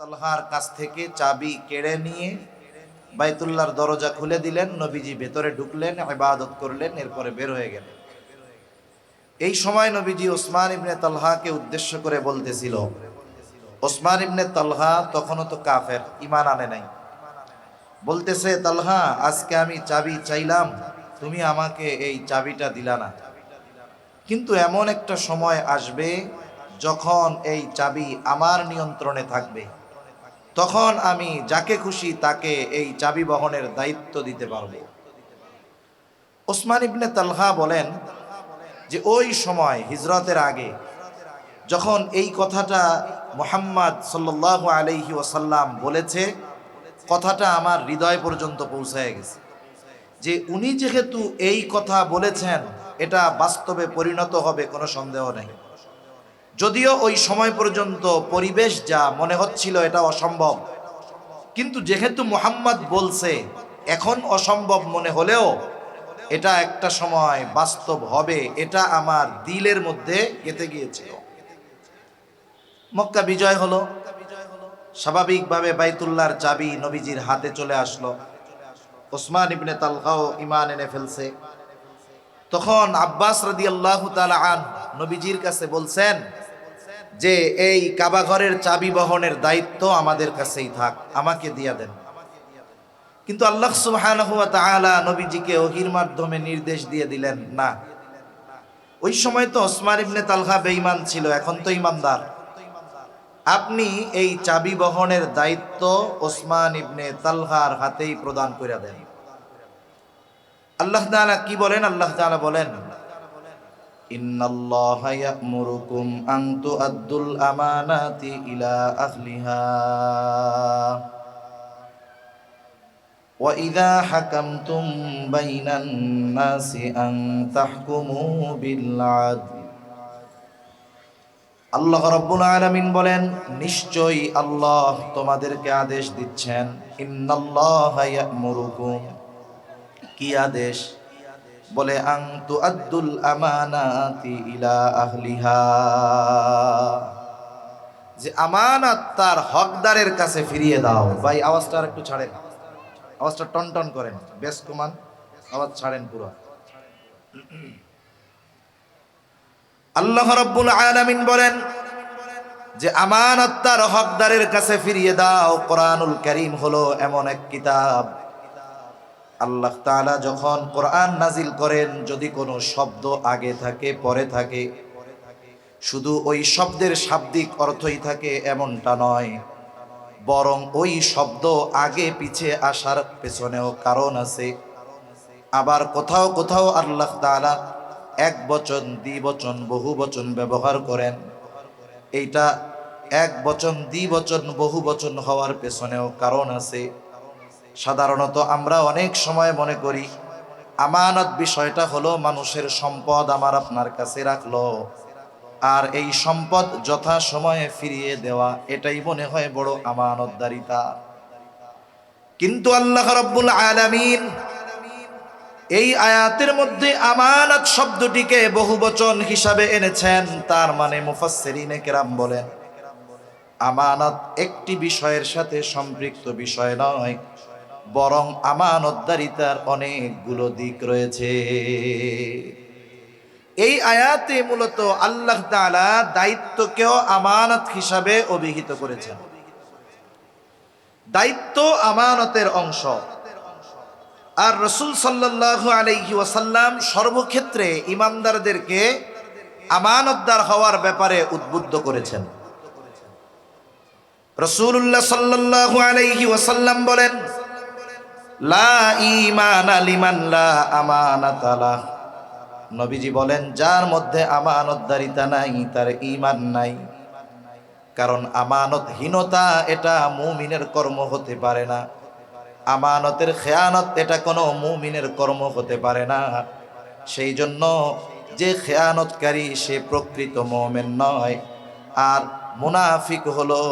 তালহার কাছ থেকে চাবি কেড়ে নিয়ে বাইতুল্লাহর দরজা খুলে দিলেন। নবীজি ভেতরে ঢুকলেন, ইবাদত করলেন, এরপরে বের হয়ে গেলেন। এই সময় নবীজি ওসমান ইবনে তালহাকে উদ্দেশ্য করে বলতেছিল। ওসমান ইবনে তালহা তখনও তো কাফের, ঈমান আনে নাই। বলতেছে, তালহা, আজকে আমি চাবি চাইলাম, তুমি আমাকে এই চাবিটা দিলা না, কিন্তু এমন একটা সময় আসবে যখন এই চাবি আমার নিয়ন্ত্রণে থাকবে, তখন আমি যাকে খুশি তাকে এই চাবি বহনের দায়িত্ব দিতে পারবো। ওসমান ইবনে তালহা বলেন যে ওই সময় হিজরতের আগে যখন এই কথাটা মুহাম্মদ সাল্লাল্লাহু আলাইহি ওয়াসাল্লাম বলেছে, কথাটা আমার হৃদয় পর্যন্ত পৌঁছায় গেছে যে উনি যেহেতু এই কথা বলেছেন, এটা বাস্তবে পরিণত হবে, কোনো সন্দেহ নেই। যদিও ওই সময় পর্যন্ত পরিবেশ যা মনে হচ্ছিল এটা অসম্ভব, কিন্তু যেহেতু মুহাম্মদ বলছে, এখন অসম্ভব মনে হলেও এটা একটা সময় বাস্তব হবে, এটা আমার দিলের মধ্যে গেঁথে গিয়েছিল। মক্কা বিজয় হলো, স্বাভাবিকভাবে বাইতুল্লাহর চাবি নবীজির হাতে চলে আসলো। ওসমান ইবনে তালহাও ঈমান এনে ফেলছে। তখন আব্বাস রাদিয়াল্লাহু তাআলা আনহু নবীজির কাছে বলছেন যে এই কাবা ঘরের চাবি বহনের দায়িত্ব আমাদের কাছেই থাক, আমাকে দিয়া দেন। কিন্তু আল্লাহ সুবহানাহু ওয়া তাআলা নবীজিকে ওহীর মাধ্যমে নির্দেশ দিয়ে দিলেন, না। ওই সময় তো ওসমান ইবনে তালহা বেঈমান ছিল, এখন তো ঈমানদার। আপনি এই চাবি বহনের দায়িত্ব ওসমান ইবনে তালহার হাতেই প্রদান করে দেন। আল্লাহ তাআলা কি বলেন? আল্লাহ তাআলা বলেন, ইন্নাল্লাহা ইয়া'মুরুকুম আন তু'আদ্দুল আমানাতি ইলা আহলিহা ওয়া ইযা হাকামতুম বাইনান নাসি আন তাহকুমু বিল আদল। আল্লাহ রাব্বুল আলামিন বলেন, নিশ্চয়ই আল্লাহ তোমাদেরকে আদেশ দিচ্ছেন। ইন্নাল্লাহা ইয়া'মুরুকুম, কি আদেশ? বলে, আন তু'আদ্দুল আমানাতি ইলা আহলিহা, যে আমানত তার হকদারের কাছে ফিরিয়ে দাও। ভাই আওয়াজটা আর একটু ছাড়েন, আওয়াজটা টনটন করেন, বেশ কমান, আওয়াজ ছাড়েন পুরো। আল্লাহ রাব্বুল আলামিন বলেন যে আমানত তার হকদারের কাছে ফিরিয়ে দাও। কোরআনুল কারীম হলো এমন এক কিতাব, আল্লাহ তাআলা যখন কোরআন নাজিল করেন, যদি কোনো শব্দ আগে থাকে পরে থাকে, শুধু ওই শব্দের শাব্দিক অর্থই থাকে এমনটা নয়, বরং ওই শব্দ আগে পিছে আসার পেছনেও কারণ আছে। আবার কোথাও কোথাও আল্লাহ তাআলা এক বচন, দ্বিবচন, বহু বচন ব্যবহার করেন। এইটা এক বচন, দ্বিবচন, বহু বচন হওয়ার পেছনেও কারণ আছে। সাধারণত আমরা অনেক সময় মনে করি আমানত বিষয়টা হলো মানুষের সম্পদ আমার আপনার কাছে রাখলো, আর এই সম্পদ যথা সময়ে ফিরিয়ে দেওয়া, এটাই মনে হয় বড় আমানতদারিতা। কিন্তু আল্লাহ রাব্বুল আলামিন এই আয়াতের মধ্যে আমানত শব্দটিকে বহুবচন হিসাবে এনেছেন। তার মানে মুফাসসিরিনে কেরাম বলেন, আমানত একটি বিষয়ের সাথে সম্পৃক্ত বিষয় নয়, বরং আমানতদারিতার অনেকগুলো দিক রয়েছে। এই আয়াতে মূলত আল্লাহ তাআলা দায়িত্বকেও আমানত হিসাবে অভিহিত করেছেন। দায়িত্ব আমানতের অংশ। আর রাসূল সাল্লাল্লাহু আলাইহি ওয়াসাল্লাম সর্বক্ষেত্রে ঈমানদারদেরকে আমানতদার হওয়ার ব্যাপারে উদ্বুদ্ধ করেছেন। রাসূলুল্লাহ সাল্লাল্লাহু আলাইহি ওয়াসাল্লাম বলেন, লা ঈমানা লিমান লা আমানাতা লাহ। নবীজি বলেন, যার মধ্যে আমানতদারিতা নাই তার ঈমান নাই। কারণ আমানতহীনতা এটা মুমিনের কর্ম হতে পারে না। আমানতের খেয়ানত এটা কোনো মুমিনের কর্ম হতে পারে না। সেই জন্য যে খেয়ানতকারী সে প্রকৃত মুমিন নয়। আর মুনাফিক হলো,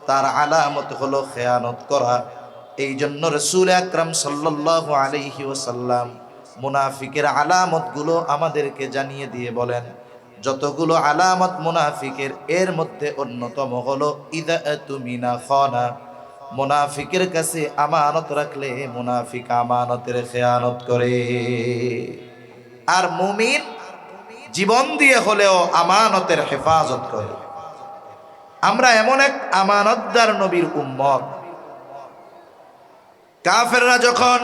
তার আলামত হলো খেয়ানত করা। এই জন্য রাসূল আকরাম সাল্লাল্লাহু আলাইহি ওয়াসাল্লাম মুনাফিকের আলামতগুলো আমাদেরকে জানিয়ে দিয়ে বলেন, যতগুলো আলামত মুনাফিকের, এর মধ্যে অন্যতম হলো ইদা তুমিনা খানা, মুনাফিকের কাছে আমানত রাখলে মুনাফিক আমানতের খেয়ানত করে। আর মুমিন জীবন দিয়ে হলেও আমানতের হেফাজত করে। আমরা এমন এক আমানতদার নবীর উম্মত। কাফেররা যখন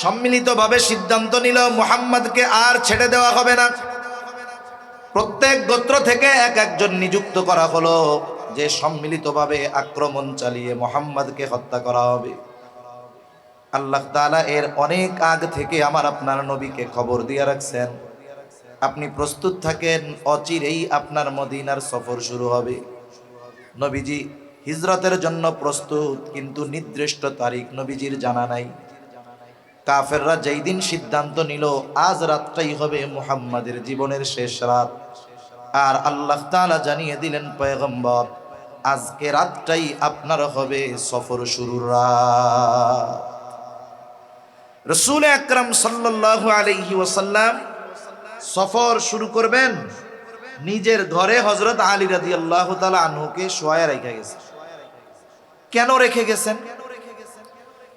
সম্মিলিতভাবে সিদ্ধান্ত নিল মুহাম্মদকে আর ছেড়ে দেওয়া হবে না, প্রত্যেক গোত্র থেকে এক একজন নিযুক্ত করা হলো যে সম্মিলিতভাবে আক্রমণ চালিয়ে মুহাম্মদকে হত্যা করা হবে। আল্লাহ তাআলা এর অনেক আগ থেকে আমার আপনার নবীকে খবর দিয়ে রাখছেন, আপনি প্রস্তুত থাকেন, অচিরেই আপনার মদিনার সফর শুরু হবে। নবীজি হিজরতের জন্য প্রস্তুত, কিন্তু নির্দিষ্ট তারিখ নবীজির জানা নাই। কাফেররা যেই দিন সিদ্ধান্ত নিল আজ রাতটাই হবে মুহাম্মাদের জীবনের শেষ রাত, আর আল্লাহ তাআলা জানিয়ে দিলেন পয়গম্বর আজকে রাতটাই আপনার হবে সফর শুরুর রাত। রাসূল আকরাম সাল্লাল্লাহু আলাইহি ওয়াসাল্লাম সফর শুরু করবেন নিজের ঘরে হযরত আলী রাদিয়াল্লাহু তাআলা আনহুকে শোয়ায় রেখে গেছেন। কেন রেখে গেছেন?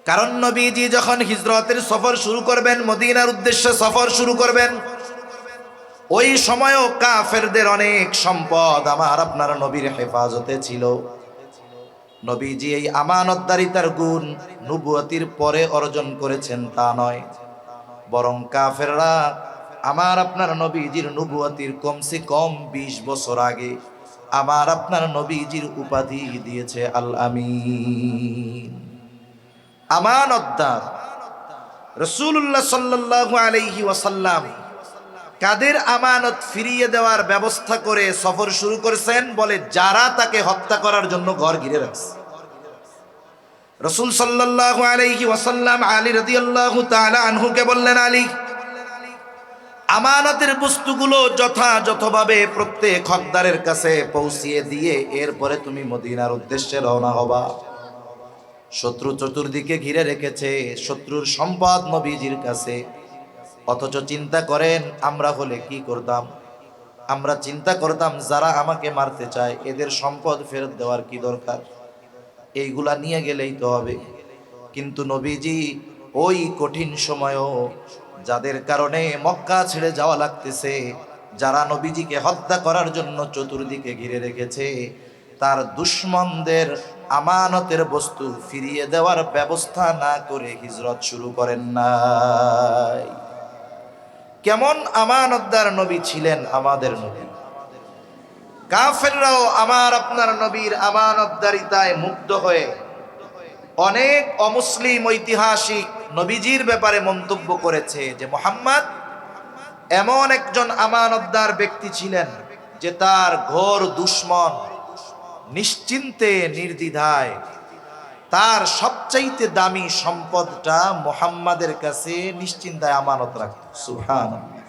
কারণ নবীজি যখন হিজরতের সফর শুরু করবেন, মদিনার উদ্দেশ্যে সফর শুরু করবেন, ওই সময়ও কাফেরদের অনেক সম্পদ আমার আপনার নবীর হেফাজতে ছিল। নবীজি এই আমানতদারিতার গুণ নবুয়তির পরে অর্জন করেছেন তা নয়, বরং কাফেররা আমার আপনার নবীজির নবুয়তির কমসে কম 20 বছর আগে আমার আপনার নবীজির উপাধি দিয়েছে আল আমিন, আমানতদার। রাসূলুল্লাহ সাল্লাল্লাহু আলাইহি ওয়াসাল্লাম কাদের আমানত ফিরিয়ে দেওয়ার ব্যবস্থা করে সফর শুরু করেছেন? বলে যারা তাকে হত্যা করার জন্য ঘর ঘিরে রাখছে। রাসূল সাল্লাল্লাহু আলাইহি ওয়াসাল্লাম আলী রাদিয়াল্লাহু তাআলা আনহুকে বললেন, আলী, আমানতের বস্তুগুলো যথাযথভাবে প্রত্যেক হকদারের কাছে পৌঁছিয়ে দিয়ে এরপরে তুমি মদিনার উদ্দেশ্যে রওনা হবা। শত্রু চতুর্দিকে ঘিরে রেখেছে, শত্রুর সম্পদ নবীজির কাছে। অথচ চিন্তা করেন আমরা হলে কি করতাম? আমরা চিন্তা করতাম যারা আমাকে মারতে চায় এদের সম্পদ ফেরত দেওয়ার কি দরকার, এইগুলা নিয়ে গেলেই তো হবে। কিন্তু নবীজি ওই কঠিন সময়ও যাদের কারণে মক্কা ছেড়ে যাওয়া লাগতেছে, যারা নবীজিকে হত্যা করার জন্য চতুর্দিকে ঘিরে রেখেছে, তার দুশমনদের আমানতের বস্তু ফিরিয়ে দেওয়ার ব্যবস্থা না করে হিজরত শুরু করেন নাই। কেমন আমানতদার নবী ছিলেন আমাদের নবী! কাফেররাও আমার আপনার নবীর আমানতদারিতায় মুগ্ধ হয়ে অনেক অমুসলিম ঐতিহাসিক নবীজির ব্যাপারে মন্তব্য করেছে যে মুহাম্মদ এমন একজন আমানতদার ব্যক্তি ছিলেন যে তার ঘোর দুশমন নিশ্চিন্তে নির্দ্বিধায় তার সবচাইতে দামি সম্পদটা মুহাম্মাদের কাছে নিশ্চিন্তায় আমানত রাখত। সুবহানাল্লাহ।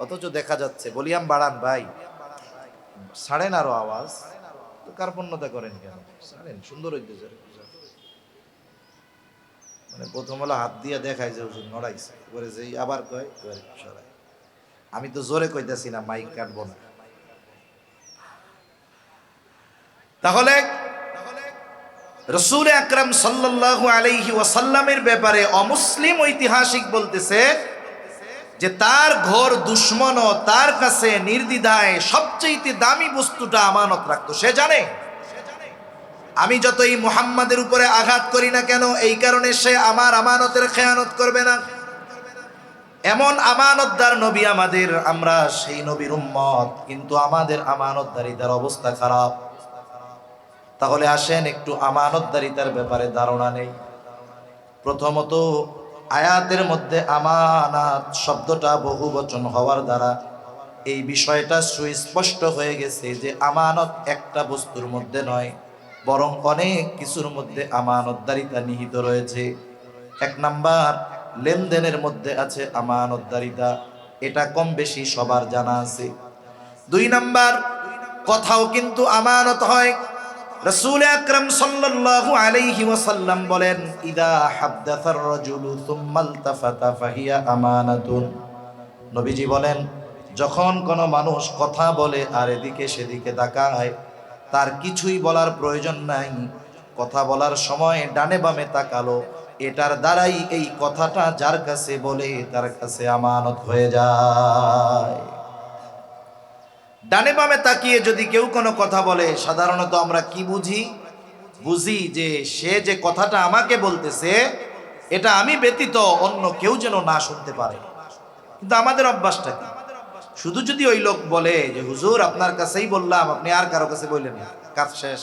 অথচ দেখা যাচ্ছে, ভলিউম বাড়ান ভাই, ছাড়েন আরো আওয়াজ, তো কার্পণ্যতা করেন কেন? ছাড়েন, সুন্দর হইতেছে। মানে প্রথম হলো হাত দিয়ে দেখায় যে হুজুর নড়াইছে, পরে যেই আবার কয় সরাই। আমি তো জোরে কইতাছি না, মাইক কাটবো না। তাহলে রাসূল আকরাম সাল্লাল্লাহু আলাইহি ওয়াসাল্লামের ব্যাপারে অমুসলিম ঐতিহাসিক বলতেছে যে তার ঘোর দুশমনও তার কাছে নির্দ্বিধায় সবচেয়ে দামি বস্তুটা আমানত রাখতো। সে জানে আমি যতই মুহাম্মাদের উপরে আঘাত করি না কেন, এই কারণে সে আমার আমানতের খেয়ানত করবে না। এমন আমানতদার নবী আমাদের, আমরা সেই নবীর উম্মত, কিন্তু আমাদের আমানতদারিতার অবস্থা খারাপ। তাহলে আসেন একটু আমানতদারিতার ব্যাপারে ধারণা নেই। প্রথমত আয়াতের মধ্যে আমানাত শব্দটা বহুবচন হওয়ার দ্বারা এই বিষয়টা সুস্পষ্ট হয়ে গেছে যে আমানত একটা বস্তুর মধ্যে নয়, বরং অনেক কিছুর মধ্যে আমানতদারিতা নিহিত রয়েছে। এক নাম্বার, লেনদেনের মধ্যে আছে আমানতদারিতা, এটা কম বেশি সবার জানা আছে। 2 নাম্বার, কথাও কিন্তু আমানত হয়। রাসূল আকরাম সাল্লাল্লাহু আলাইহি ওয়াসাল্লাম বলেন, ইদা হাদাসার রাজুলু সুম্মা ইলতাফাতা ফাহিয়া আমানাতুন। নবীজি বলেন, যখন কোনো মানুষ কথা বলে আর এদিকে সেদিকে তাকায়, তার কিছুই বলার প্রয়োজন নাই, কথা বলার সময় ডানে বামে তাকালো, এটার দ্বারাই এই কথাটা যার কাছে বলে তার কাছে আমানত হয়ে যায়। ডানে বামে তাকিয়ে যদি কেউ কোনো কথা বলে, সাধারণত আমরা কি বুঝি? বুঝি যে সে যে কথাটা আমাকে বলতেছে এটা আমি ব্যতীত অন্য কেউ যেন না শুনতে পারে। কিন্তু আমাদের অভ্যাসটা কি? শুধু যদি ওই লোক বলে যে হুজুর আপনার কাছেই বললাম, আপনি আর কারো কাছে বললেন না, কাজ শেষ।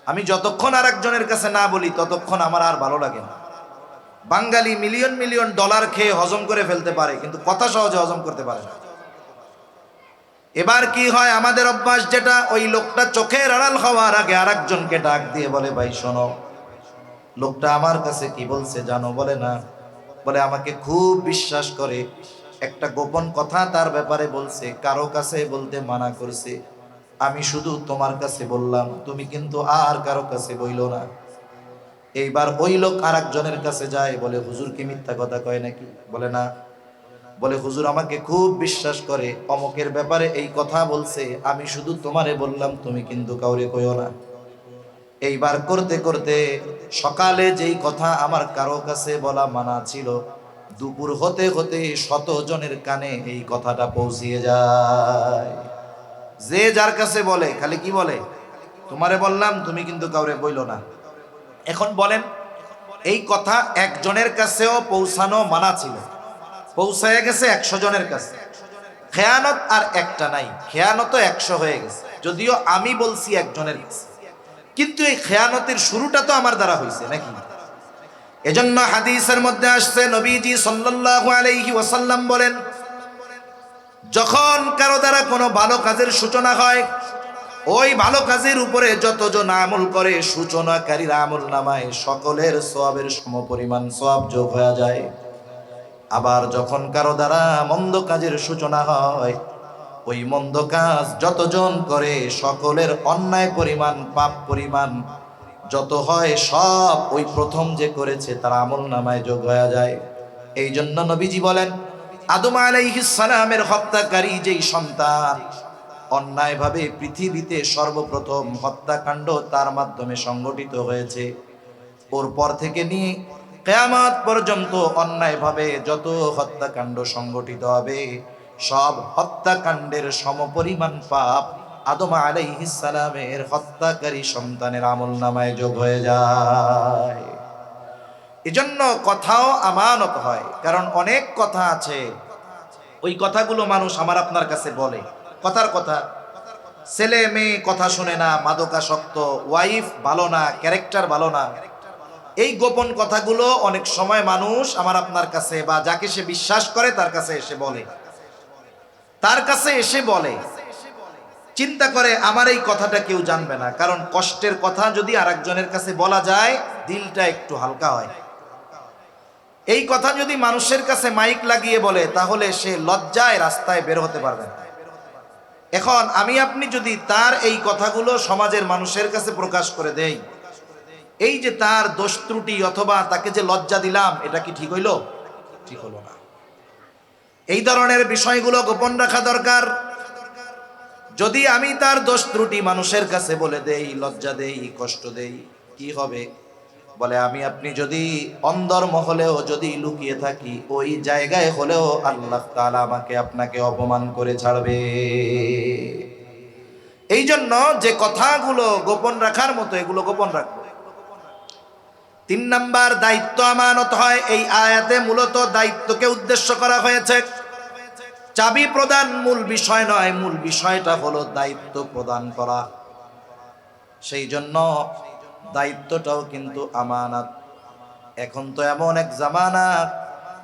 আমি যতক্ষণ আর একজনের কাছে না বলি ততক্ষণ আমার আর ভালো লাগে না। বাঙালি মিলিয়ন মিলিয়ন ডলার খেয়ে হজম করে ফেলতে পারে, কিন্তু কথা সহজে হজম করতে পারে না। এবার কি হয়, আমাদের অভ্যাস যেটা, ওই লোকটা চোখের আড়াল হওয়ার আগে আরেকজনকে ডাক দিয়ে বলে ভাই শোনো, লোকটা আমার কাছে কি বলছে জানো? বলে না। বলে আমাকে খুব বিশ্বাস করে, একটা গোপন কথা তার ব্যাপারে বলছে, কারো কাছে বলতে মানা করছে, আমি শুধু তোমার কাছে বললাম, তুমি কিন্তু আর কারো কাছে বইলো না। এইবার ওই লোক আরেকজনের কাছে যায়, বলে হুজুর কি মিথ্যা কথা কয় নাকি? বলে না। বলে হুজুর আমাকে খুব বিশ্বাস করে, অমকের ব্যাপারে এই কথা বলছে, আমি শুধু তোমারে বললাম, তুমি কিন্তু কাউরে কইও না। এইবার করতে করতে সকালে যেই কথা আমার কারো কাছে বলা মানা ছিল, দুপুর হতে হতে 100 জনের কানে এই কথাটা পৌঁছিয়ে যায়। যে যার কাছে বলে খালি কি বলে, তোমারে বললাম, তুমি কিন্তু কাউরে বইলো না। এখন বলেন, এই কথা একজনের কাছেও পৌঁছানো মানা ছিল, পৌঁছায় গেছে 100 জনের কাছে। খেয়ানত আর একটা নাই, খেয়ানত 100 হয়ে গেছে, যদিও আমি বলছি একজনের কাছে, কিন্তু এই খেয়ানতের শুরুটা তো আমার দ্বারা হয়েছে নাকি? এজন্য হাদিসের মধ্যে আসছে, নবীজি সাল্লাল্লাহু আলাইহি ওয়াসাল্লাম বলেন, যখন কারো দ্বারা কোনো ভালো কাজের সূচনা হয়, ওই ভালো কাজের উপরে যতজন আমল করে, সূচনাকারীর আমল নামায় সকলের সওয়াবের সমপরিমাণ সওয়াব যোগ হয়ে যায়। আবার যখন কারো দ্বারা মন্দ কাজের সূচনা হয়, ওই মন্দ কাজ যতজন করে সকলের অন্যায় পরিমাণ, পাপ পরিমাণ যত হয়, সব ওই প্রথম যে করেছে তার আমল নামায় যোগ হয়ে যায়। এই জন্য নবীজি বলেন, আদম আলাইহিস সালামের হত্যাকারী যেই সন্তান, অন্যায়ভাবে পৃথিবীতে সর্বপ্রথম হত্যাকাণ্ড তার মাধ্যমে সংগঠিত হয়েছে, ওর পর থেকে নিয়ে কিয়ামত পর্যন্ত অন্যায়ভাবে যত হত্যাকাণ্ড সংগঠিত হবে, সব হত্যাকাণ্ডের সমপরিমাণ পাপ আদম আলাইহিস সালামের হত্যাকারী সন্তানের আমলনামায় যোগ হয়ে যায়। এজন্য কথাও আমানত হয়, কারণ অনেক কথা আছে, ওই কথাগুলো মানুষ আমার আপনার কাছে বলে, কথার কথা, ছেলে মেয়ে কথা শুনে না, মাদকাসক্ত, ওয়াইফ ভালো না, ক্যারেক্টার ভালো না, এই গোপন কথাগুলো অনেক সময় মানুষ আমার আপনার কাছে বা যাকে সে বিশ্বাস করে তার কাছে এসে বলে। তার কাছে এসে বলে, চিন্তা করে আমার এই কথাটা কেউ জানবে না, কারণ কষ্টের কথা যদি আরেকজনের কাছে বলা যায়, দিলটা একটু হালকা হয়। এই কথা যদি মানুষের কাছে মাইক লাগিয়ে বলে, তাহলে সে লজ্জায় রাস্তায় বের হতে পারবে না। এখন আমি আপনি যদি তার এই কথাগুলো সমাজের মানুষের কাছে প্রকাশ করে দেই, এই যে তার দোষ ত্রুটি অথবা তাকে যে লজ্জা দিলাম, এটা কি ঠিক হইল? ঠিক হলো না। এই ধরনের বিষয়গুলো গোপন রাখা দরকার। যদি আমি তার দোষ ত্রুটি মানুষের কাছে বলে দেই, লজ্জা দেই, কষ্ট দেই, কি হবে? বলে আমি আপনি যদি অন্দর মহলেও যদি লুকিয়ে থাকি, ওই জায়গায় হলেও আল্লাহ তাআলা আমাকে আপনাকে অপমান করে ছাড়বে। এই জন্য যে কথাগুলো গোপন রাখার মতো, এগুলো গোপন রাখবো। 3 নাম্বার, দায়িত্ব আমানত হয়। এই আয়াতে মূলত দায়িত্বকে উদ্দেশ্য করা হয়েছে। চাবি প্রদান মূল বিষয় নয়, মূল বিষয়টা হলো দায়িত্ব প্রদান করা। সেই জন্য দায়িত্বটাও কিন্তু আমানত। এখন তো এমন এক জামানা,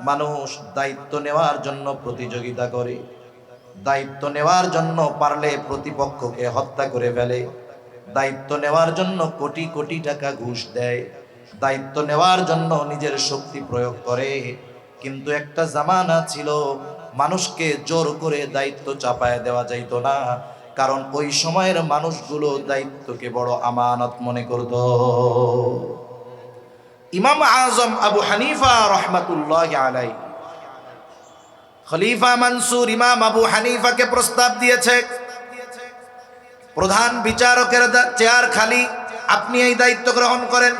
মানুষ দায়িত্ব নেওয়ার জন্য প্রতিযোগিতা করে, দায়িত্ব নেওয়ার জন্য পারলে প্রতিপক্ষকে হত্যা করে ফেলে, দায়িত্ব নেওয়ার জন্য কোটি কোটি টাকা ঘুষ দেয়, দায়িত্ব নেওয়ার জন্য নিজের শক্তি প্রয়োগ করে। কিন্তু একটা জামানা ছিল, মানুষকে জোর করে দায়িত্ব চাপায় দেওয়া যাইত না, কারণ ওই সময়ের মানুষগুলো দায়িত্বকে বড় আমানত মনে করত। ইমাম আজম আবু হানিফা রহমাতুল্লাহি আলাইহি খলিফা মনসুর ইমাম আবু হানিফাকে প্রস্তাব দিয়েছে, প্রধান বিচারকের চেয়ার খালি, আপনি এই দায়িত্ব গ্রহণ করেন।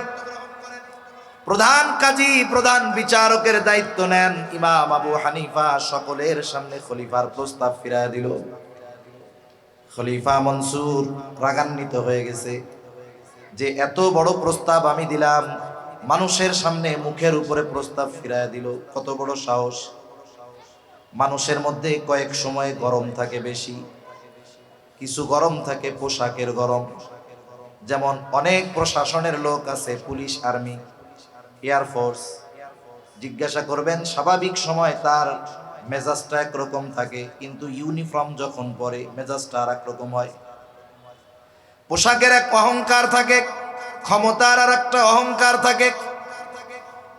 প্রধান কাজী, প্রধান বিচারকের দায়িত্ব নেন ইমাম আবু হানিফা। সকলের সামনে খলিফার প্রস্তাব ফিরায় দিল। খলিফা মনসুর রাগান্বিত হয়ে গেছে যে এত বড় প্রস্তাব আমি দিলাম, মানুষের সামনে মুখের উপরে প্রস্তাব ফিরায় দিল, কত বড় সাহস। মানুষের মধ্যে কয়েক সময় গরম থাকে বেশি, কিছু গরম থাকে পোশাকের গরম। যেমন অনেক প্রশাসনের লোক আছে, পুলিশ, আর্মি, এয়ারফোর্স, জিজ্ঞাসা করবেন স্বাভাবিক সময় তার মেজাজটা একরকম থাকে, কিন্তু ইউনিফর্ম যখন পরে মেজাজটা আর একরকম হয়। পোশাকের এক অহংকার থাকে, ক্ষমতার আর একটা অহংকার থাকে।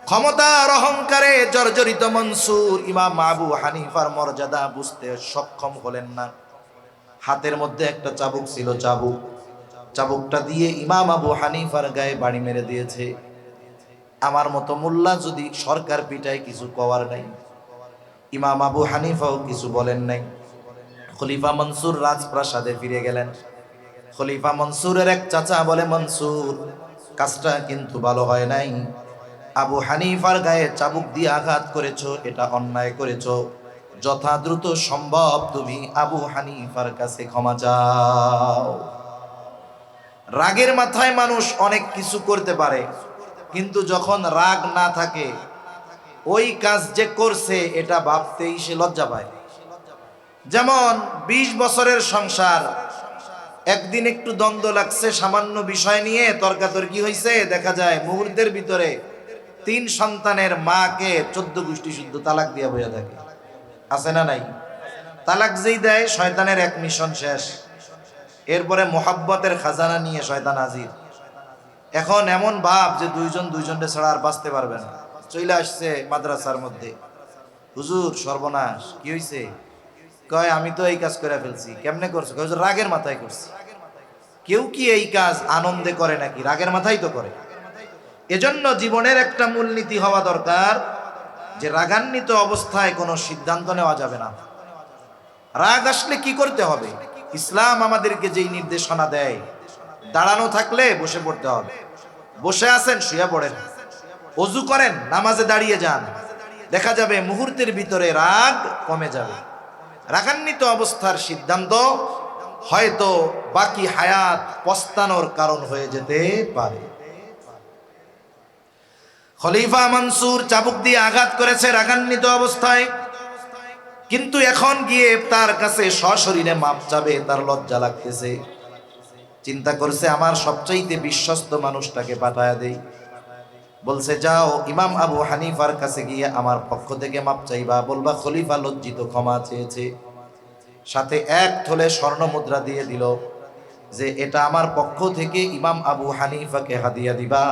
ক্ষমতার অহংকারে জর্জরিত মনসুর ইমাম আবু হানিফার মর্যাদা বুঝতে সক্ষম হলেন না। হাতের মধ্যে একটা চাবুক ছিল, চাবুকটা দিয়ে ইমাম আবু হানিফার গায়ে বাড়ি মেরে দিয়েছে। আমার মতো মোল্লা যদি সরকার পিটায় কিছু কওয়ার নাই। ইমাম আবু হানিফাও কিছু বলেন নাই। খলিফা মনসুর রাজপ্রাসাদে ফিরে গেলেন। খলিফা মনসুরের এক চাচা বলে, মনসুর, কাজটা কিন্তু ভালো হয় নাই। আবু হানিফার গায়ে চাবুক দিয়ে আঘাত করেছো, এটা অন্যায় করেছো। যথাদ্রুত সম্ভব তুমি আবু হানিফার কাছে ক্ষমা চাও। রাগের মাথায় মানুষ অনেক কিছু করতে পারে, কিন্তু যখন রাগ না থাকে, ওই কাজ যে করছে এটা ভাবতেই সে লজ্জা পায়। যেমন 20 বছরের সংসার, একদিন একটু দ্বন্দ্ব লাগছে সামান্য বিষয় নিয়ে, তর্কাতর্কি হয়েছে, দেখা যায় মুহূর্তের ভিতরে 3 সন্তানের মাকে 14 গোষ্ঠী শুদ্ধ তালাক দিয়া বইয়া থাকে। আছে না নাই? তালাক যেই দেয়, শয়তানের এক মিশন শেষ। এরপরে মোহাব্বতের খাজানা নিয়ে শয়তান হাজির। এখন এমন ভাব যে দুইজনকে ছাড়া আর বাঁচতে পারবে না। চলে আসছে মাদ্রাসার মধ্যে, হুজুর সর্বনাশ, কি হয়েছে? কয় আমি তো এই কাজ করে ফেলছি। কেমনে করছো? কয় রাগের মাথায় করছি। কেউ কি এই কাজ আনন্দে করে নাকি? রাগের মাথায় তো করে। এজন্য জীবনের একটা মূলনীতি হওয়া দরকার যে রাগান্বিত অবস্থায় কোনো সিদ্ধান্ত নেওয়া যাবে না। রাগ আসলে কি করতে হবে? ইসলাম আমাদেরকে যেই নির্দেশনা দেয়, দাঁড়ানো থাকলে বসে পড়তে হবে। বসে আছেন, শুয়ে পড়েন। ওযু করেন, নামাজে দাঁড়িয়ে যান, দেখা যাবে মুহূর্তের ভিতরে রাগ কমে যাবে। রাগান্বিত অবস্থার সিদ্ধান্ত হয়তো বাকি হায়াত পস্তানোর কারণ হয়ে যেতে পারে। খলিফা মনসুর চাবুক দিয়ে আঘাত করেছে রাগান্বিত অবস্থায়, কিন্তু এখন গিয়ে তার কাছে সশরীরে মাপ চাবে, তার লজ্জা লাগতেছে। চিন্তা করছে আমার সবচাইতে বিশ্বস্ত মানুষটাকে পাঠায়া দেই। বলছে যাও ইমাম আবু হানিফার কাছে গিয়ে আমার পক্ষ থেকে মাপ চাইবা, বলবা খলিফা লজ্জিত, ক্ষমা চেয়েছে। সাথে 1 থলে স্বর্ণ মুদ্রা দিয়ে দিল যে এটা আমার পক্ষ থেকে ইমাম আবু হানিফাকে হাদিয়া দিবা,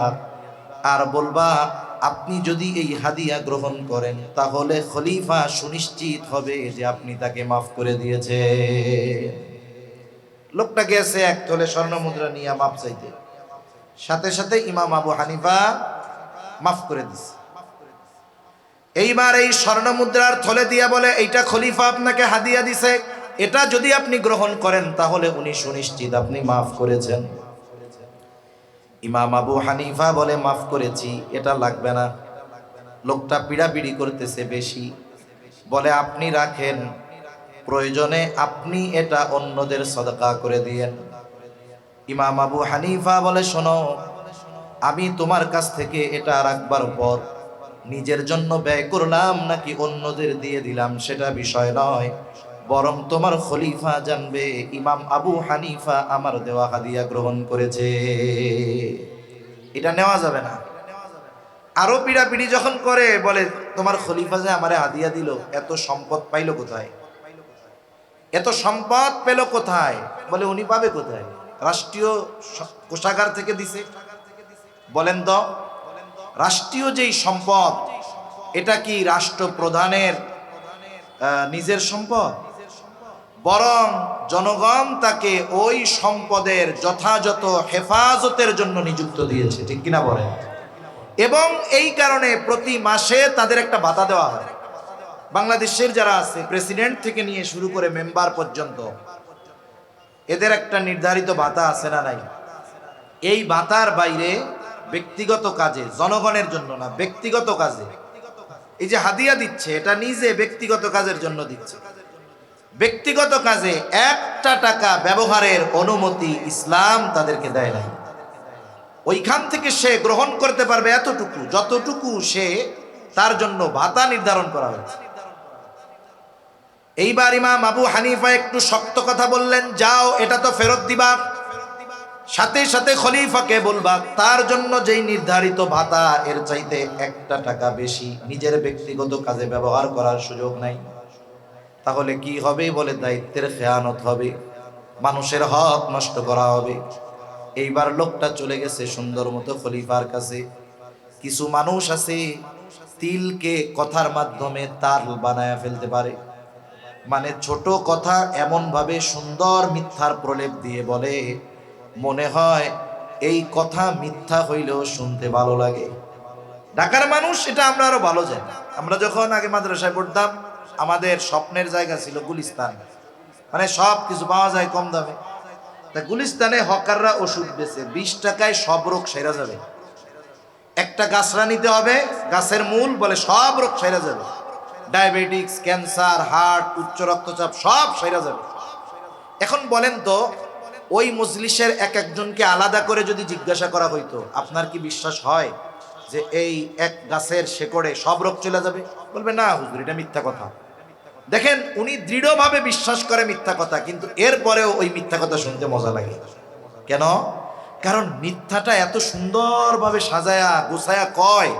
আর বলবা আপনি যদি এই হাদিয়া গ্রহণ করেন তাহলে খলিফা সুনিশ্চিত হবে যে আপনি তাকে মাফ করে দিয়েছে। লোকটা গেছে 1 থলে স্বর্ণ মুদ্রা নিয়ে মাপ চাইতে, সাথে সাথে ইমাম আবু হানিফা মাফ করে দিছে। এইবার এই স্বর্ণ মুদ্রার থলে দিয়া বলে এইটা খলিফা আপনাকে হাদিয়া দিছে, এটা যদি আপনি গ্রহণ করেন তাহলে উনি সুনিশ্চিত আপনি মাফ করেছেন। ইমাম আবু হানিফা বলে মাফ করেছি, এটা লাগবে না। লোকটা পিড়াপিড়ি করতেছে বেশি, বলে আপনি রাখেন, প্রয়োজনে আপনি এটা অন্যদের সদকা করে দিয়েন। ইমাম আবু হানিফা বলে শোনো, আমি তোমার কাছ থেকে এটা রাখবার পর নিজের জন্য ব্যয় করলাম নাকি অন্যদের দিয়ে দিলাম সেটা বিষয় নয়, বরং তোমার খলিফা জানবে ইমাম আবু হানিফা আমার দেওয়া হাদিয়া গ্রহণ করেছে। এটা নেওয়া যাবে না। আরো পিড়াপিড়ি যখন করে, বলে তোমার খলিফা যে আমারে হাদিয়া দিল, এত সম্পদ পাইলো কোথায়? এত সম্পদ পেল কোথায়? বলে উনি পাবে কোথায়? রাষ্ট্রীয় কোষাগার থেকে দিছে। বলেন তো, রাষ্ট্রীয় যেই সম্পদ, এটা কি রাষ্ট্রপ্রধানের নিজের সম্পদ? বরং জনগণ তাকে ওই সম্পদের যথাযথ হেফাজতের জন্য নিযুক্ত দিয়েছে, ঠিক কিনা বলেন? এবং এই কারণে প্রতি মাসে তাদের একটা ভাতা দেওয়া হয়। বাংলাদেশের যারা আছে প্রেসিডেন্ট থেকে নিয়ে শুরু করে মেম্বার পর্যন্ত এদের একটা নির্ধারিত ভাতা আছে না নাই? এই ভাতার বাইরে ব্যক্তিগত কাজে, জনগণের জন্য না, ব্যক্তিগত কাজে এই যে হাদিয়া দিচ্ছে, এটা নিজে ব্যক্তিগত কাজের জন্য দিচ্ছে। ব্যক্তিগত কাজে একটা টাকা ব্যবহারের অনুমতি ইসলাম তাদেরকে দেয় নাই। ওইখান থেকে সে গ্রহণ করতে পারবে এতটুকু যতটুকু সে তার জন্য ভাতা নির্ধারণ করা হয়েছে। এইবার ইমাম আবু হানিফা একটু শক্ত কথা বললেন, যাও এটা তো ফেরত দিবা, সাথে সাথে খলিফাকে বলবা তার জন্য যেই নির্ধারিত ভাতা এর চাইতে একটা টাকা বেশি নিজের ব্যক্তিগত কাজে ব্যবহার করার সুযোগ নাই। তাহলে কি হবে? বলে দায়িত্বের খেয়ানত হবে, মানুষের হক নষ্ট করা হবে। এইবার লোকটা চলে গেছে সুন্দর মতো খলিফার কাছে। কিছু মানুষ আছে তিলকে কথার মাধ্যমে তাল বানায় ফেলতে পারে, মানে ছোট কথা এমন ভাবে সুন্দর মিথ্যার প্রলেপ দিয়ে বলে, মনে হয় এই কথা মিথ্যা হইলেও শুনতে ভালো লাগে। ঢাকার মানুষ এটা আমরা আরো ভালো জানি। আমরা যখন আগে মাদ্রাসায় পড়তাম, আমাদের স্বপ্নের জায়গা ছিল গুলিস্তান, মানে সব কিছু পাওয়া যায় কম দামে। তা গুলিস্তানে হকাররা ওষুধ বেচে 20 টাকায় সব রোগ সেরা যাবে। একটা গাছরা নিতে হবে, গাছের মূল, বলে সব রোগ সেরা যাবে, ডায়াবেটিক্স, ক্যান্সার, হার্ট, উচ্চ রক্তচাপ সব সেরা যাবে। এখন বলেন তো, ওই মজলিসের এক একজনকে আলাদা করে যদি জিজ্ঞাসা করা হইতো, আপনার কি বিশ্বাস হয় যে এই এক গাছের শেকড়ে সব রোগ চলে যাবে? বলবে না হুজুর, এটা মিথ্যা কথা। দেখেন, উনি দৃঢ়ভাবে বিশ্বাস করে মিথ্যা কথা, কিন্তু এরপরেও ওই মিথ্যা কথা শুনতে মজা লাগে। কেন? কারণ মিথ্যাটা এত সুন্দরভাবে সাজায়া গুছায়া কয়,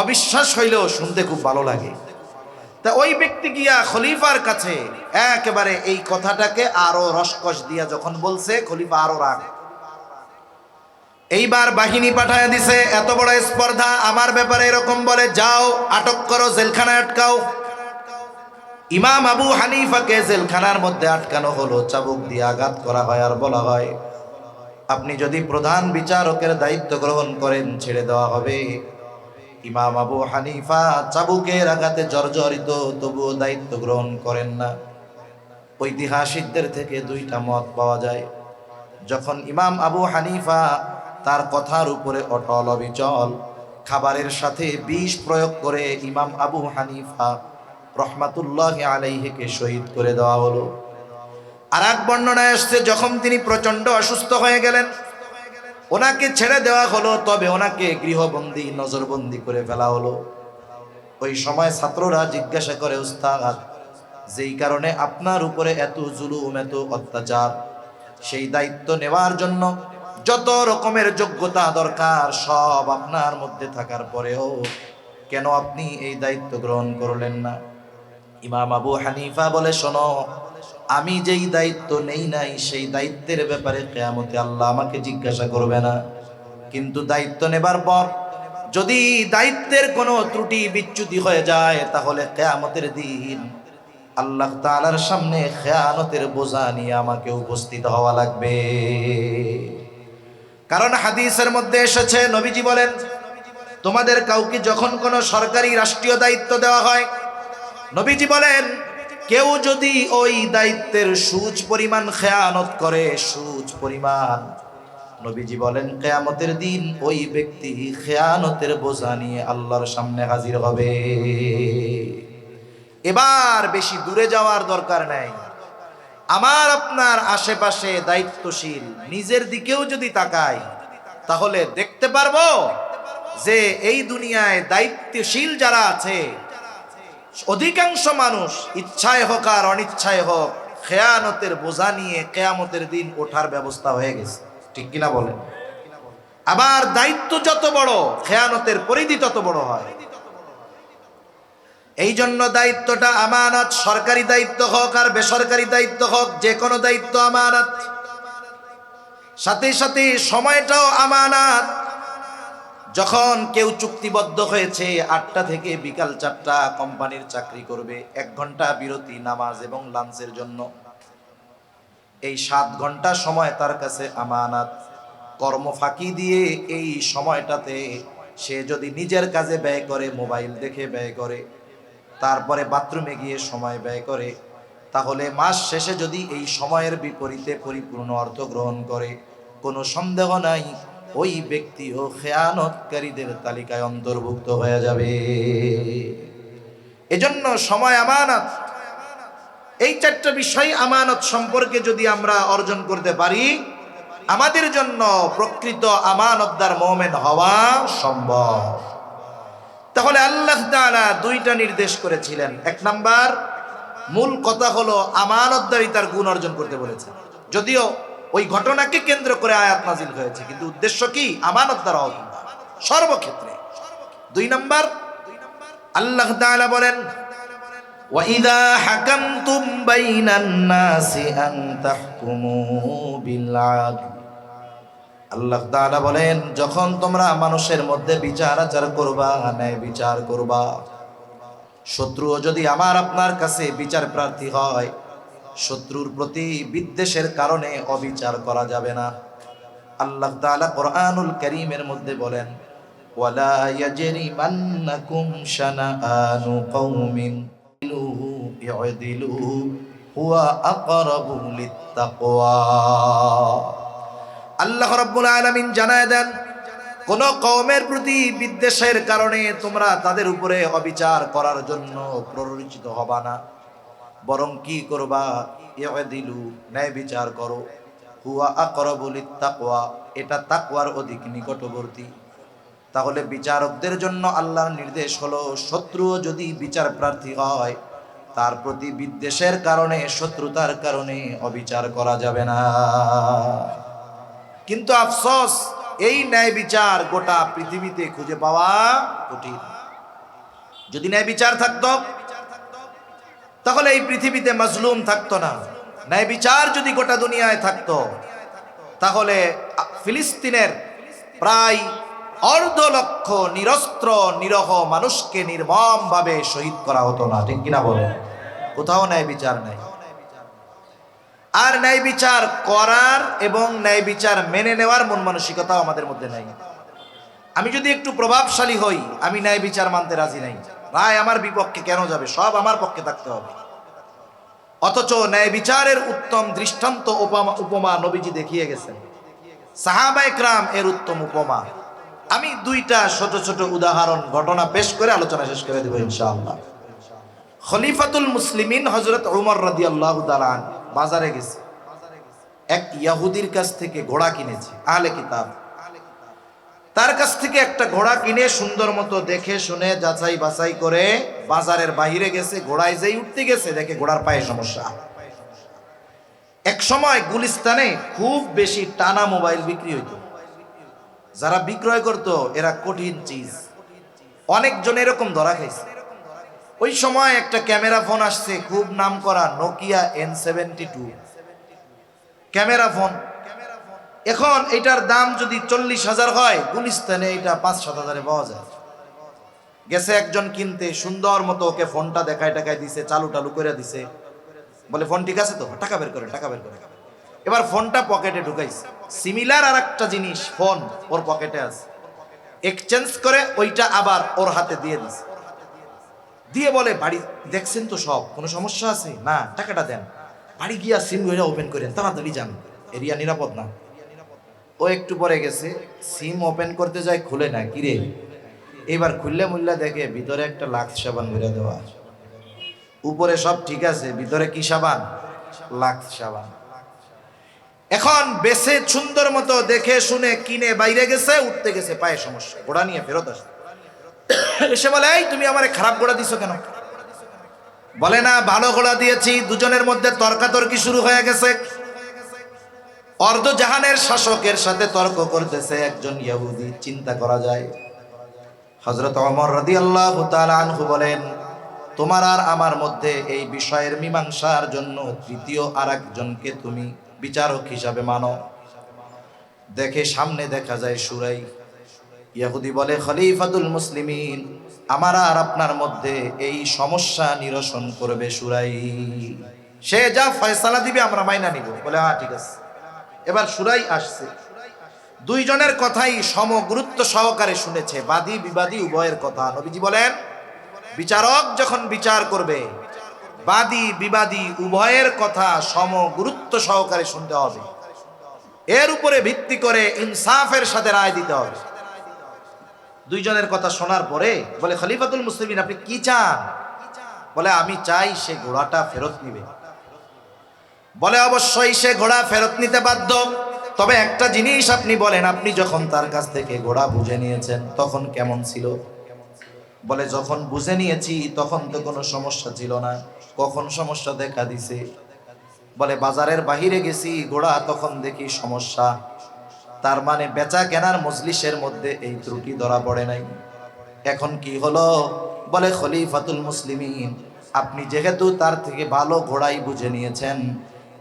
অবিশ্বাস হইলেও শুনতে খুব ভালো লাগে। তা ওই ব্যক্তি গিয়া খলিফার কাছে একেবারে এই কথাটাকে আরো রসকস দিয়া যখন বলছে, খলিফা আরো রাগ। এইবার বাহিনী পাঠায় দিছে, এত বড় স্পর্ধা, আমার ব্যাপারে এরকম বলে, যাও আটক করো, জেলখানায় আটকাও। ইমাম আবু হানিফাকে জেলখানার মধ্যে আটকানো হলো, চাবুক দিয়ে আঘাত করা হয়, আর বলা হয় আপনি যদি প্রধান বিচারকের দায়িত্ব গ্রহণ করেন ছেড়ে দেওয়া হবে। ইমাম আবু হানিফা চাবুকের আঘাতে জর্জরিত, তবুও দায়িত্ব গ্রহণ করেন না। ঐতিহাসিকদের থেকে দুইটা মত পাওয়া যায়। যখন ইমাম আবু হানিফা তার কথার উপরে অটল অবিচল, খাবারের সাথে বিষ প্রয়োগ করে ইমাম আবু হানিফা রহমাতুল্লাহি আলাইহিকে শহীদ করে দেওয়া হলো। আর এক বর্ণনায় আসছে, যখন তিনি প্রচন্ড অসুস্থ হয়ে গেলেন, ওনাকে ছেড়ে দেওয়া হলো, তবে ওনাকে গৃহবন্দী, নজরবন্দি করে ফেলা হলো। ওই সময় ছাত্ররা জিজ্ঞাসা করে, উস্তাদ, যেই কারণে আপনার উপরে এত জুলুম, এত অত্যাচার, সেই দায়িত্ব নেওয়ার জন্য যত রকমের যোগ্যতা দরকার সব আপনার মধ্যে থাকার পরেও কেন আপনি এই দায়িত্ব গ্রহণ করলেন না? ইমাম আবু হানিফা বলে, শোনো, আমি যেই দায়িত্ব নেই নাই সেই দায়িত্বের ব্যাপারে কিয়ামতে আল্লাহ আমাকে জিজ্ঞাসা করবে না, কিন্তু দায়িত্ব নেবার পর যদি দায়িত্বের কোনো ত্রুটি বিচ্যুতি হয়ে যায়, তাহলে কিয়ামতের দিন আল্লাহ তাআলার সামনে খেয়ানতের বোঝা নিয়ে আমাকে উপস্থিত হওয়া লাগবে। কারণ হাদিসের মধ্যে এসেছে, নবীজি বলেন, তোমাদের কাউকে যখন কোনো সরকারি রাষ্ট্রীয় দায়িত্ব দেওয়া হয়, নবীজি বলেন, কেউ যদি ওই দায়িত্বের সুচ পরিমাণ খেয়ানত করে, সুচ পরিমাণ, নবীজি বলেন কিয়ামতের দিন ওই ব্যক্তি খেয়ানতের বোঝা নিয়ে আল্লাহর সামনে হাজির হবে। এবার বেশি দূরে যাওয়ার দরকার নাই। আমার আপনার আশেপাশে দায়িত্বশীল নিজের দিকেও যদি তাকাই, তাহলে দেখতে পারবো যে এই দুনিয়ায় দায়িত্বশীল যারা আছে, অধিকাংশ মানুষ ইচ্ছায় হোক আর অনিচ্ছায় হোক খেয়ানতের বোঝা নিয়ে কিয়ামতের দিন ওঠার ব্যবস্থা হয়ে গেছে। ঠিক কিনা বলেন? আবার দায়িত্ব যত বড়, খেয়ানতের পরিধি তত বড় হয়। এই জন্য দায়িত্বটা আমানত, সরকারি দায়িত্ব হোক আর বেসরকারি দায়িত্ব হোক, যে কোনো দায়িত্ব আমানত। সাথে সাথে সময়টাও আমানত। যখন কেউ চুক্তিবদ্ধ হয়েছে 8টা থেকে বিকাল 4টা কোম্পানির চাকরি করবে, 1 ঘন্টা বিরতি নামাজ এবং লাঞ্চের জন্য, এই 7 ঘন্টা সময় তার কাছে আমানত। কর্ম ফাঁকি দিয়ে এই সময়টাতে সে যদি নিজের কাজে ব্যয় করে, মোবাইল দেখে ব্যয় করে, তারপরে বাথরুমে গিয়ে সময় ব্যয় করে, তাহলে মাস শেষে যদি এই সময়ের বিপরীতে পরিপূর্ণ অর্থ গ্রহণ করে, কোনো সন্দেহ নাই ওই ব্যক্তিও খেয়ানতকারীদের তালিকায় অন্তর্ভুক্ত হয়ে যাবে। এজন্য সময় আমানত, এই চারটা বিষয় আমানত সম্পর্কে যদি আমরা অর্জন করতে পারি, আমাদের জন্য প্রকৃত আমানতদার মুমিন হওয়া সম্ভব। তাহলে আল্লাহ তাআলা দুইটা নির্দেশ করেছিলেন। এক নাম্বার, মূল কথা হলো আমানতদারিতার গুণ অর্জন করতে বলেছেন, যদিও ওই ঘটনাকে কেন্দ্র করে আয়াত নাজিল হয়েছে, কিন্তু উদ্দেশ্য কি? আমানতদার হওয়া সর্বক্ষেত্রে। দুই নাম্বার, আল্লাহ তাআলা বলেন, ওয়াইদা হাকামতুম বাইনান নাসি আন তাহকুমু বিল আদল। আল্লাহ তাআলা বলেন, যখন তোমরা মানুষের মধ্যে বিচার আচার করবা, ন্যায় বিচার করবা, শত্রুও যদি আমার আপনার কাছে বিচার প্রার্থী হয়, শত্রুর প্রতি বিদ্বেষের কারণে অবিচার করা যাবে না। আল্লাহ তাআলা কোরআনুল কারীমের মধ্যে বলেন, ওয়ালা ইয়াজরিমান্নাকুম শানাআনু কওমিন ইউদিলু হুয়া আকরাবু লিত্তাকওয়া। আল্লাহ রাব্বুল আলামিন জানায় দেন, কোন কওমের প্রতি বিদ্বেষের কারণে তোমরা তাদের উপরে অবিচার করার জন্য প্ররোচিত হবা না, বরং কি করবা? ইউদিলু, ন্যায় বিচার করো। হুয়া আকরাবু লিত্তাকওয়া, এটা তাকওয়ার অধিক নিকটবর্তী। তাহলে বিচারকদের জন্য আল্লাহর নির্দেশ হলো, শত্রুও যদি বিচার প্রার্থী হয়, তার প্রতি বিদ্বেষের কারণে, শত্রুতার কারণে অবিচার করা যাবে না। কিন্তু আফসোস, এই ন্যায় বিচার গোটা পৃথিবীতে খুঁজে পাওয়া কঠিন। যদি ন্যায় বিচার থাকতো, তাহলে এই পৃথিবীতে মাজলুম থাকতো না। ন্যায় বিচার যদি গোটা দুনিয়ায় থাকতো, তাহলে ফিলিস্তিনের প্রায় 1.5 লক্ষ নিরস্ত্র নিরহ মানুষকে নির্মমভাবে শহীদ করা হতো না। ঠিক কিনা বলেন? কোথাও ন্যায় বিচার নাই। আর ন্যায় বিচার করার এবং ন্যায় বিচার মেনে নেওয়ার মন মানসিকতাও আমাদের মধ্যে নাই। আমি যদি একটু প্রভাবশালী হই, আমি ন্যায় বিচার মানতে রাজি নাই। রায় আমার বিপক্ষে কেন যাবে? সব আমার পক্ষে থাকতে হবে। অথচ ন্যায় বিচারের উত্তম দৃষ্টান্ত উপমা নবীজি দেখিয়ে গেছেন। সাহাবায়ে কেরাম এর উত্তম উপমা। আমি 2টা ছোট ছোট উদাহরণ, ঘটনা পেশ করে আলোচনা শেষ করে দেব ইনশাআল্লাহ। খলিফাতুল মুসলিমিন হযরত ওমর রাদিয়াল্লাহু তাআলা বাজারে গেছে, এক ইহুদির কাছ থেকে ঘোড়া কিনেছে, আহলে কিতাব। তার কাছ থেকে একটা ঘোড়া কিনে সুন্দর মতো দেখে শুনে যাচাই বাছাই করে বাজারের বাইরে গেছে। ঘোড়ায় যেই উঠতে গেছে, দেখে ঘোড়ার পায়ে সমস্যা। এক সময় গুলিস্তানে খুব বেশি টানা মোবাইল বিক্রি হইতো। যারা বিক্রয় করতো এরা কঠিন চিজ, অনেকজন এরকম ধরা খাইছে। ওই সময় একটা ক্যামেরা ফোন আসছে, খুব নাম করা নোকিয়া N72 ক্যামেরা ফোন। এখন এটার দাম যদি 40,000 হয়, গুলিস্তানে এটা 5-7 হাজারে পাওয়া যায়। গেছে একজন কিনতে, সুন্দর মতো ওকে ফোনটা দেখায় টাকায় দিছে, চালু টালু করে দিছে। বলে, ফোন ঠিক আছে তো? টাকা বের করে, টাকা বের করে। এবার ফোনটা পকেটে ঢুকাইছে। সিমিলার আর একটা জিনিস ফোন ওর পকেটে আছে, এক্সচেঞ্জ করে ওইটা আবার ওর হাতে দিয়ে দিছে। দিয়ে বলে, বাড়ি দেখছেন তো সব, কোনো সমস্যা আছে? না, টাকাটা দেন, বাড়ি গিয়া সিম ওপেন করেন, তাড়াতাড়ি যান, এরিয়া নিরাপদ না। ও একটু পরে গেছে, সিম ওপেন করতে যায়, খুলে না। কিরে, এবার খুললে মুল্লা দেখে ভিতরে একটা লাক্স সাবান ভরে দেওয়া, উপরে সব ঠিক আছে, ভিতরে কি সাবান? লাক্স সাবান। এখন বেছে সুন্দর মতো দেখে শুনে কিনে বাইরে গেছে, উঠতে গেছে, পায়ে সমস্যা, ঘোড়া নিয়ে ফেরত আসে। এসে বলে, এই তুমি আমারে খারাপ ঘোড়া দিছো কেন? বলে, না, ভালো ঘোড়া দিয়েছি। দুজনের মধ্যে তর্কাতর্কি শুরু হয়ে গেছে। অর্ধজাহানের শাসকের সাথে তর্ক করতেছে একজন ইহুদি। চিন্তা করা যায়। হযরত ওমর রাদিয়াল্লাহু তাআলা আনহু বলেন, তোমার আর আমার মধ্যে এই বিষয়ের মীমাংসার জন্য তৃতীয় আরেকজনকে তুমি বিচারক হিসাবে মানো। দেখে সামনে দেখা যায় সুরাই। ইহুদি বলে, খলিফাতুল মুসলিমিন, আমার আর আপনার মধ্যে এই সমস্যা নিরসন করবে সুরাই। সে যা ফয়সালা দিবে আমরা মাইনা নিব। বলে, হ্যাঁ ঠিক আছে। এবার সুরাই আসছে। দুইজনের কথাই সমগুরুত্ব সহকারে শুনেছে, বাদী বিবাদী উভয়ের কথা। নবীজি বলেন, বিচারক যখন বিচার করবে, বাদী বিবাদী উভয়ের কথা সম গুরুত্ব সহকারে শুনতে হবে। এর উপরে ভিত্তি করে ইনসাফের সাথে রায় দিতে হবে। দুইজনের কথা শোনার পরে বলে, খলিফাতুল মুসলিমিন আপনি কি চান? বলে, আমি চাই সে ঘোড়াটা ফেরত নিবে। বলে, অবশ্যই সে ঘোড়া ফেরত নিতে বাধ্য। তবে একটা জিনিস আপনি বলেন, আপনি যখন তার কাছ থেকে ঘোড়া বুঝে নিয়েছেন তখন কেমন ছিল? বলে, যখন বুঝে নিয়েছি তখন তো কোনো সমস্যা ছিল না। কখন সমস্যা দেখা দিছে? বলে, বাজারের বাহিরে গেছি, ঘোড়া তখন দেখি সমস্যা। তার মানে বেচা কেনার মজলিসের মধ্যে এই ত্রুটি ধরা পড়ে নাই। এখন কি হলো? বলে, খলিফাতুল মুসলিমিন আপনি যেহেতু তার থেকে ভালো ঘোড়াই বুঝে নিয়েছেন,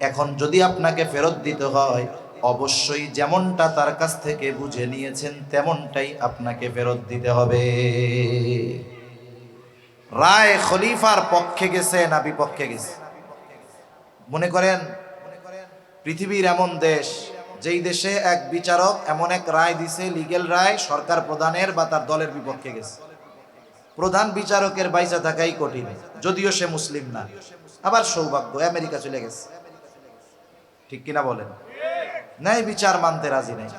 এখন যদি আপনাকে ফেরত দিতে হয় অবশ্যই যেমনটা তার কাছ থেকে বুঝে নিয়েছেন তেমনটাই আপনাকে ফেরত দিতে হবে। রায় খলিফার পক্ষে গেছে না বিপক্ষে গেছে? মনে করেন পৃথিবীর এমন দেশ, যেই দেশে এক বিচারক এমন এক রায় দিছে, লিগেল রায়, সরকার প্রধানের বা তার দলের বিপক্ষে গেছে। প্রধান বিচারকের বাইচা থাকাই কঠিন, যদিও সে মুসলিম না। আবার সৌভাগ্য আমেরিকা চলে গেছে, ঠিক কিনা বলেন? ন্যায় বিচার মানতে রাজি নেই।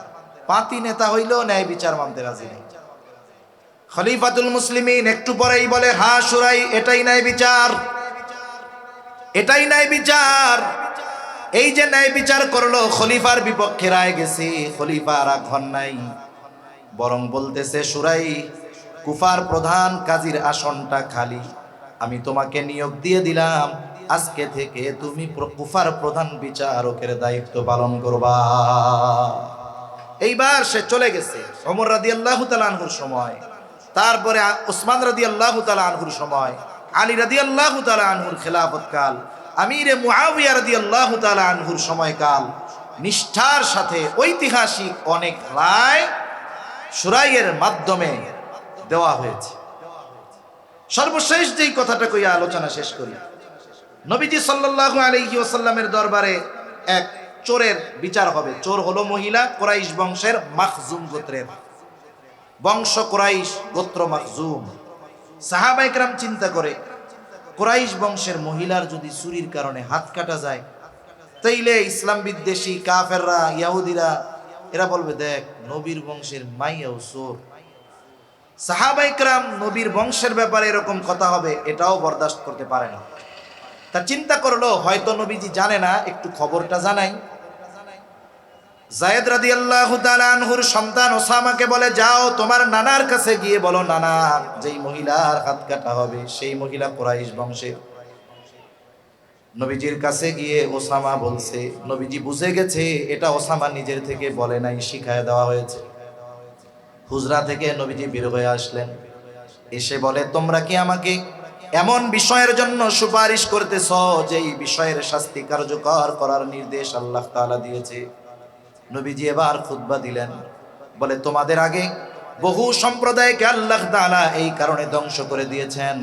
পাতি নেতা হইলেও ন্যায় বিচার মানতে রাজি নেই। খলিফাতুল মুসলিমিন একটু পরেই বলে, হ্যাঁ শুরাই, এটাই ন্যায় বিচার, এটাই ন্যায় বিচার। এই যে ন্যায় বিচার করলো, খলিফার বিপক্ষে রায় গেছে, খলিফা রাগ হন নাই, বরং বলতেছে, শুরাই, কুফার প্রধান কাজীর আসনটা খালি, আমি তোমাকে নিয়োগ দিয়ে দিলাম, আজকে থেকে তুমি কুফার প্রধান বিচারকের দায়িত্ব পালন করবা। এইবার সে চলে গেছে ওমর রাদিয়াল্লাহু তাআলা আনহুর সময়, তারপরে উসমান রাদিয়াল্লাহু তাআলা আনহুর সময়, আলী রাদিয়াল্লাহু তাআলা আনহুর খেলাফত কাল, আমিরে মুআবিয়া রাদিয়াল্লাহু তাআলা আনহুর সময়কাল। নিষ্ঠার সাথে ঐতিহাসিক অনেক রায় শুরাইয়ের মাধ্যমে দেওয়া হয়েছে। সর্বশেষ যেই কথাটা কইয়া আলোচনা শেষ করি, নবীজি সাল্লাল্লাহু আলাইহি ওয়াসাল্লামের দরবারে এক চোরের বিচার হবে। চোর হলো মহিলা, কুরাইশ বংশের, মাখজুম গোত্রের বংশ, কুরাইশ গোত্র মাখজুম। সাহাবায়ে কেরাম চিন্তা করে, কুরাইশ বংশের মহিলার যদি চুরির কারণে হাত কাটা যায়, তাইলে ইসলাম বিদ্বেষী কাফেররা, ইহুদিরা এরা বলবে, দেখ নবীর বংশের মাইয়াও চোর। সাহাবায়ে কেরাম নবীর বংশের ব্যাপারে এরকম কথা হবে এটাও বরদাস্ত করতে পারে না। তা চিন্তা করলো, হয়তো নবীজি জানে না, একটু খবরটা জানাই। যায়েদ রাদিয়াল্লাহু তাআলা আনহুর সন্তান ওসামাকে বলে, যাও তোমার নানার কাছে গিয়ে বলো, নানা, যেই মহিলার হাত কাটা হবে সেই মহিলা কুরাইশ বংশের। নবীজির কাছে গিয়ে ওসামা বলছে, নবীজি বুঝে গেছে এটা ওসামা নিজের থেকে বলে নাই, শিখায় দেওয়া হয়েছে। হুজরা থেকে নবীজি বের হয়ে আসলেন, এসে বলে, তোমরা কি আমাকে এমন বিষয়ের জন্য সুপারিশ করতেছ যেই বিষয়ের শাস্তি কার্যকর করার নির্দেশ আল্লাহ তাআলা দিয়েছে? নবীজি এবার খুতবা দিলেন, বলে, তোমাদের আগে বহু সম্প্রদায়কে আল্লাহ তাআলা এই কারণে ধ্বংস করে দিয়েছেন।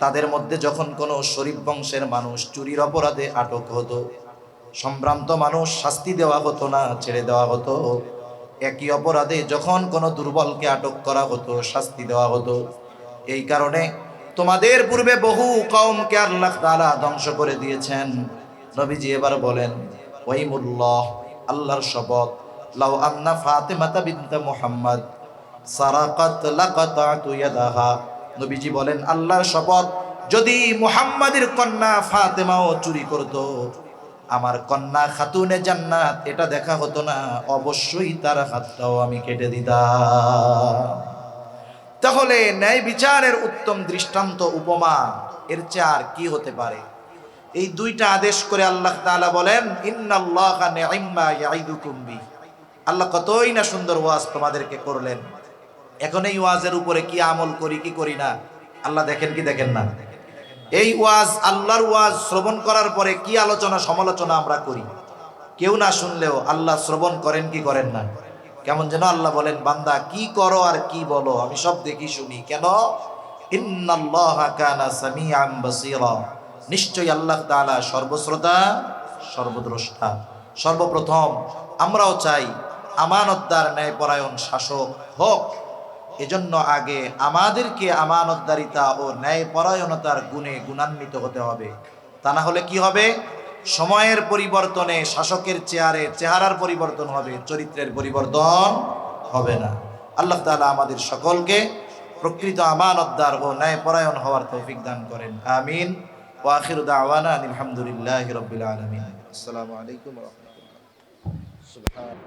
তাদের মধ্যে যখন কোনো শরীফ বংশের মানুষ চুরির অপরাধে আটক হতো, সম্ভ্রান্ত মানুষ শাস্তি দেওয়া হতো না, ছেড়ে দেওয়া হতো। একই অপরাধে যখন কোনো দুর্বলকে আটক করা হতো, শাস্তি দেওয়া হতো। এই কারণে তোমাদের পূর্বে বহু কওমকে আল্লাহ তাআলা ধ্বংস করে দিয়েছেন। নবীজি এবার বলেন, ওয়াইমুল্লাহ, আল্লাহর শপথ, লাউ আন্না ফাতিমাতা বিনত মুহাম্মদ সারাকাত লাকাতাতু ইয়াদাহা। নবীজি বলেন, আল্লাহর শপথ, যদি মুহাম্মাদের কন্যা ফাতেমাও চুরি করত, আমার কন্যা খাতুনে জান্নাত এটা দেখা হতো না, অবশ্যই তার হাতটাও আমি কেটে দিতাম। তাহলে ন্যায় বিচারের উত্তম দৃষ্টান্ত, উপমা এর চেয়ে আর কি হতে পারে? এই দুইটা আদেশ করে আল্লাহ তাআলা বলেন, ইন্নাল্লাহা নি'ম্মা ইয়াইদুকুম বি। আল্লাহ কতই না সুন্দর ওয়াজ তোমাদেরকে করলেন। এখন এই ওয়াজের উপরে কি আমল করি কি করি না আল্লাহ দেখেন কি দেখেন না? এই ওয়াজ, আল্লাহর ওয়াজ শ্রবণ করার পরে কি আলোচনা সমালোচনা আমরা করি, কেউ না শুনলেও আল্লাহ শ্রবণ করেন কি করেন না? কেমন যেন আল্লাহ বলেন, বান্দা কি করো আর কি বলো আমি সব দেখি শুনি। কেন? ইন্নাল্লাহা কানা সামিআন বাসীরা। নিশ্চয়ই আল্লাহ তাআলা সর্বশ্রোতা সর্বদ্রষ্টা। সর্বপ্রথম আমরাও চাই আমানতদার ন্যায়পরায়ণ শাসক হোক। এজন্য আগে আমাদেরকে আমানতদারিতা ও ন্যায়পরায়ণতার গুণে গুণান্বিত হতে হবে। তা না হলে কি হবে? সময়ের পরিবর্তনে শাসকের চেহারার পরিবর্তন হবে, চরিত্রের পরিবর্তন হবে না। আল্লাহ তাআলা আমাদের সকলকে প্রকৃত আমানতদার ও ন্যায়পরায়ণ হওয়ার তৌফিক দান করেন। আমিন। ওয়া আখিরু দাওয়ানা আলহামদুলিল্লাহি রাব্বিল আলামিন। আসসালামু আলাইকুম ওয়া রাহমাতুল্লাহ। সুবহান